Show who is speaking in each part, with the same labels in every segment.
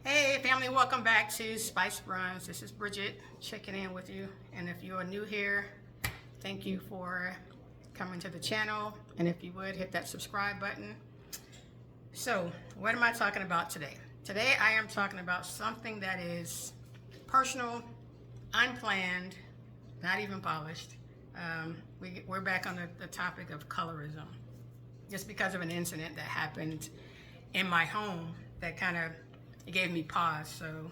Speaker 1: Hey family, welcome back to Spice Runs. This is Bridget checking in with you. And if you are new here, thank you for coming to the channel. And if you would, hit that subscribe button. So, what am I talking about today? Today I am talking about something that is personal, unplanned, not even polished. We're back on the topic of colorism. Just because of an incident that happened in my home that kind of it gave me pause, so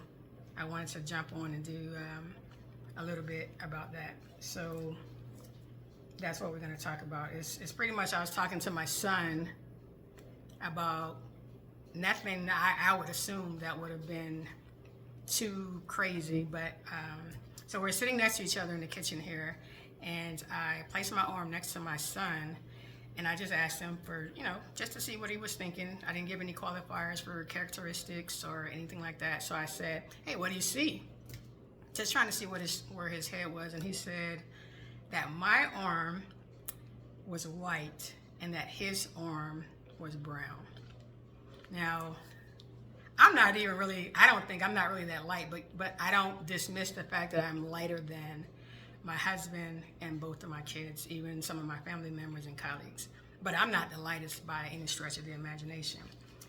Speaker 1: I wanted to jump on and do a little bit about that. So that's what we're going to talk about. It's pretty much I was talking to my son about nothing I would assume that would have been too crazy, but so we're sitting next to each other in the kitchen here, and I placed my arm next to my son. And I just asked him for, just to see what he was thinking. I didn't give any qualifiers for characteristics or anything like that. So I said, hey, what do you see? Just trying to see where his head was. And he said that my arm was white and that his arm was brown. Now, I'm not really that light, but I don't dismiss the fact that I'm lighter than my husband and both of my kids, even some of my family members and colleagues. But I'm not the lightest by any stretch of the imagination.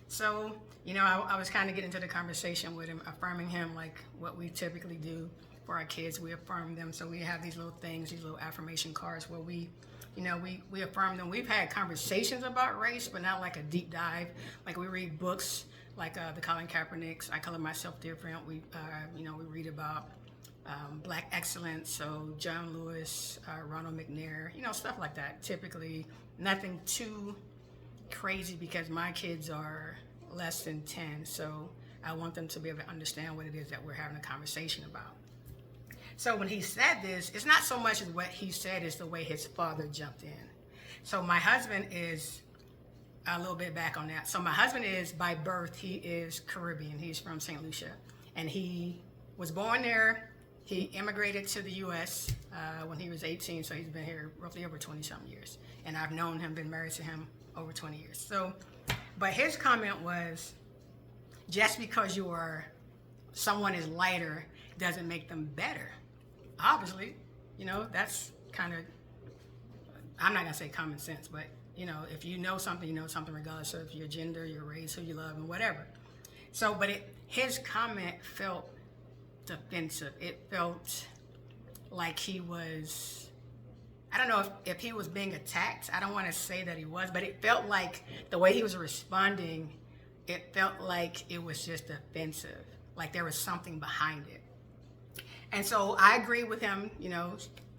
Speaker 1: So, I was kind of getting into the conversation with him, affirming him like what we typically do for our kids. We affirm them. So we have these little things, these little affirmation cards where we affirm them. We've had conversations about race, but not like a deep dive. Like we read books like the Colin Kaepernick's I Color Myself Different. We read about Black excellence, so John Lewis, Ronald McNair, stuff like that. Typically nothing too crazy because my kids are less than 10, so I want them to be able to understand what it is that we're having a conversation about. So when he said this, it's not so much as what he said, it's the way his father jumped in. So my husband is a little bit back on that. So my husband is, by birth, he is Caribbean. He's from St. Lucia, and he was born there. He immigrated to the U.S. When he was 18, so he's been here roughly over 20-something years. And I've known him, been married to him over 20 years. So, but his comment was, just because someone is lighter doesn't make them better. Obviously, that's kind of, I'm not going to say common sense, but, if you know something regardless of your gender, your race, who you love, and whatever. So, but his comment felt defensive. It felt like he was, I don't know if he was being attacked. I don't want to say that he was, but it felt like the way he was responding, it felt like it was just offensive, like there was something behind it. And so I agree with him,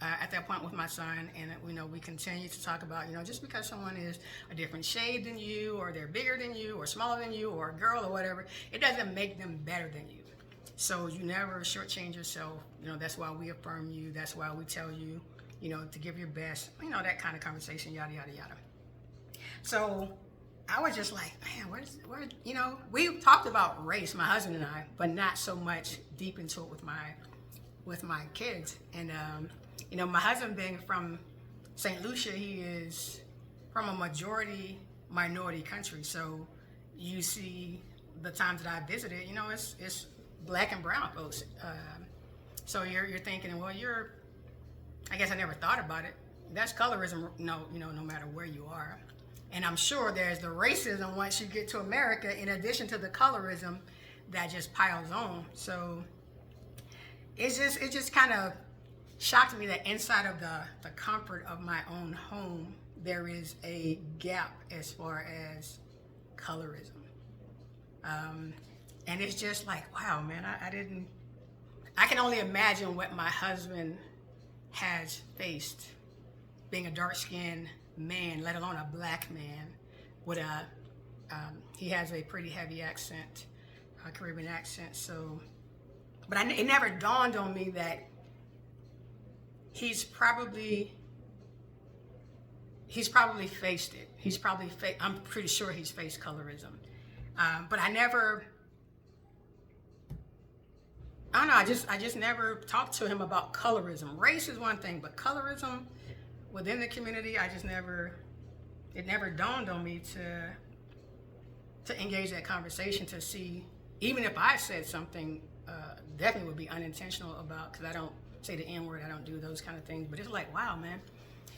Speaker 1: at that point with my son, and we continue to talk about, just because someone is a different shade than you, or they're bigger than you, or smaller than you, or a girl or whatever, it doesn't make them better than you. So you never shortchange yourself. That's why we affirm you. That's why we tell you, to give your best. That kind of conversation, yada, yada, yada. So I was just like, man, where, we talked about race, my husband and I, but not so much deep into it with my kids. And, my husband being from St. Lucia, he is from a minority country. So you see the times that I visited, it's Black and brown folks. So you're thinking, well, I guess I never thought about it. That's colorism, no matter where you are. And I'm sure there's the racism once you get to America, in addition to the colorism that just piles on. So it just kind of shocked me that inside of the comfort of my own home, there is a gap as far as colorism. And it's just like, wow, man, I can only imagine what my husband has faced being a dark-skinned man, let alone a black man with he has a pretty heavy accent, a Caribbean accent. So, but it never dawned on me that he's probably faced it. I'm pretty sure he's faced colorism. But I don't know, I just never talked to him about colorism. Race is one thing, but colorism within the community, it never dawned on me to engage that conversation, to see, even if I said something, definitely would be unintentional about, because I don't say the N word, I don't do those kind of things. But it's like, wow, man,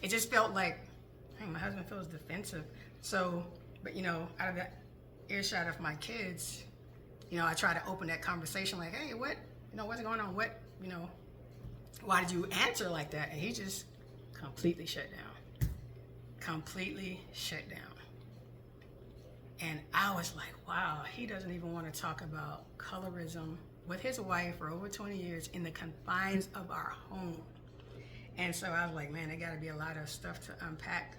Speaker 1: it just felt like, hey, my husband feels defensive. So, but out of that earshot of my kids, I try to open that conversation like, hey, what's going on? Why did you answer like that? And he just completely shut down. Completely shut down. And I was like, wow, he doesn't even want to talk about colorism with his wife for over 20 years in the confines of our home. And so I was like, man, there got to be a lot of stuff to unpack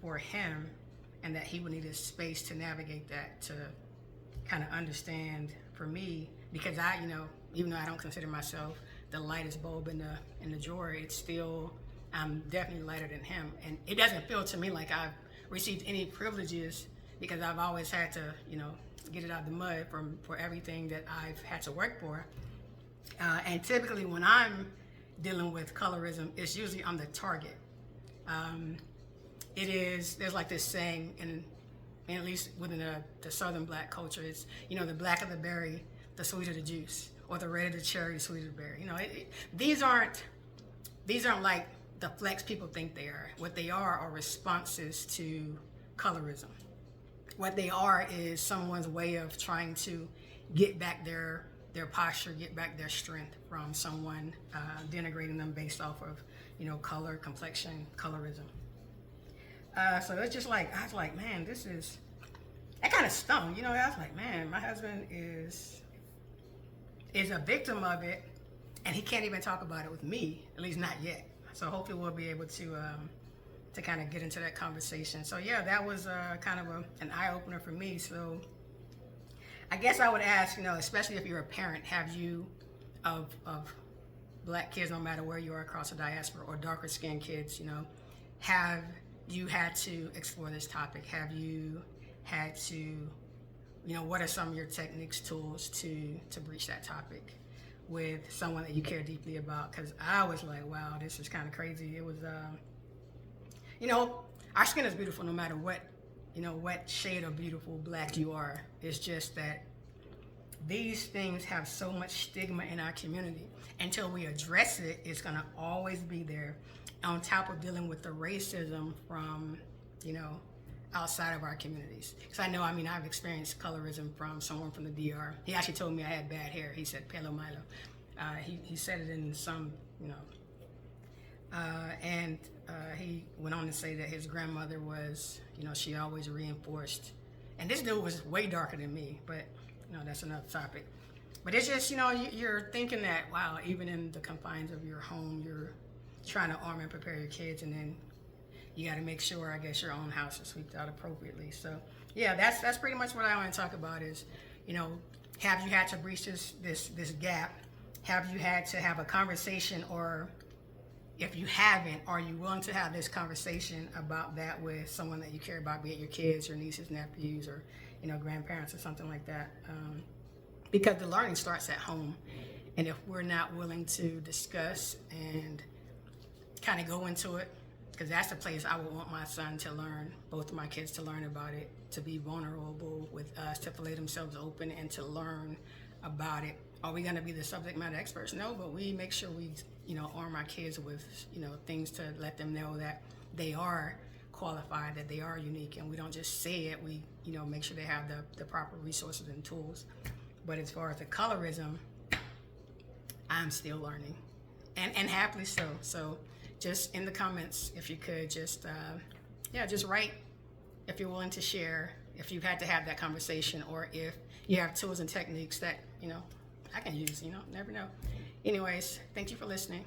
Speaker 1: for him, and that he would need a space to navigate that, to kind of understand for me, because I, even though I don't consider myself the lightest bulb in the drawer, it's still, I'm definitely lighter than him. And it doesn't feel to me like I've received any privileges, because I've always had to, get it out of the mud for everything that I've had to work for. And typically when I'm dealing with colorism, it's usually I'm the target. There's like this saying, and at least within the Southern Black culture, it's, the blacker the berry, the sweeter the juice, or the redder the cherry, the sweeter the berry. These aren't like the flex people think they are. What they are responses to colorism. What they are is someone's way of trying to get back their posture, get back their strength from someone denigrating them based off of, color, complexion, colorism. So it's just like, I was like, man, that kind of stung, I was like, man, my husband is a victim of it, and he can't even talk about it with me, at least not yet. So hopefully we'll be able to kind of get into that conversation. So yeah, that was kind of an eye-opener for me. So I guess I would ask, especially if you're a parent, have you, of Black kids, no matter where you are across the diaspora, or darker skinned kids, have you had to explore this topic? Have you had to, what are some of your techniques, tools to breach that topic with someone that you care deeply about? Because I was like, wow, this is kind of crazy. It was, our skin is beautiful no matter what, what shade of beautiful Black you are. It's just that these things have so much stigma in our community. Until we address it, it's gonna always be there, on top of dealing with the racism from, outside of our communities. Because I've experienced colorism from someone from the DR. He actually told me I had bad hair. He said pelo milo. He said it in some, and he went on to say that his grandmother was, she always reinforced. And this dude was way darker than me, but that's another topic. But it's just, you're thinking that, wow, even in the confines of your home, you're trying to arm and prepare your kids, and then you got to make sure, I guess, your own house is swept out appropriately. So yeah, that's pretty much what I want to talk about is, have you had to breach this gap? Have you had to have a conversation, or if you haven't, are you willing to have this conversation about that with someone that you care about, be it your kids, your nieces, nephews, or grandparents, or something like that? Because the learning starts at home, and if we're not willing to discuss and kind of go into it, because that's the place I would want my son to learn, both of my kids to learn about it, to be vulnerable with us, to lay themselves open and to learn about it. Are we going to be the subject matter experts? No, but we make sure we, arm our kids with, things to let them know that they are qualified, that they are unique, and we don't just say it. We, make sure they have the proper resources and tools. But as far as the colorism, I'm still learning, and happily so. So just in the comments, if you could just write if you're willing to share, if you've had to have that conversation, or if you have tools and techniques that, I can use, never know. Anyways, thank you for listening.